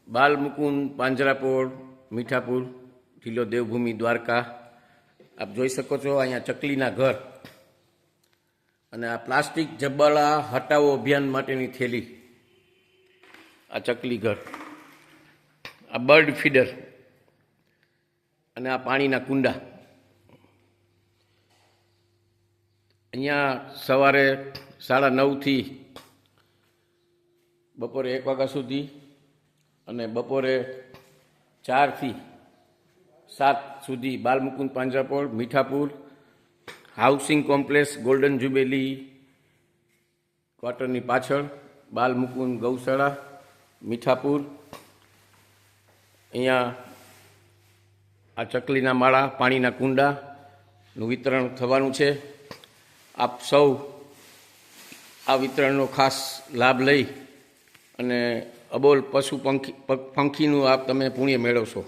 બાલમુકુંદ પાંજરાપોળ મીઠાપુર જિલ્લો દેવભૂમિ દ્વારકા। આપ જોઈ શકો છો અહીંયા ચકલીના ઘર અને આ પ્લાસ્ટિક જબ્બાળા હટાવો અભિયાન માટેની થેલી, આ ચકલી ઘર, આ બર્ડ ફીડર અને આ પાણીના કુંડા। અહીંયા સવારે 9:30 થી બપોરે 1 વાગ્યા સુધી અને બપોરે 4 થી 7 સુધી Balmukund Panjrapol Mithapur housing complex golden jubilee ક્વાર્ટરની પાછળ બાલમુકુંદ ગૌશાળા મીઠાપુર। અહીંયા આ ચકલીના માળા, પાણીના કુંડાનું વિતરણ થવાનું છે। આપ સૌ આ વિતરણનો ખાસ લાભ લઈ અને અબોલ પશુ પંખીનું આપ તમે પુણ્ય મેળવશો।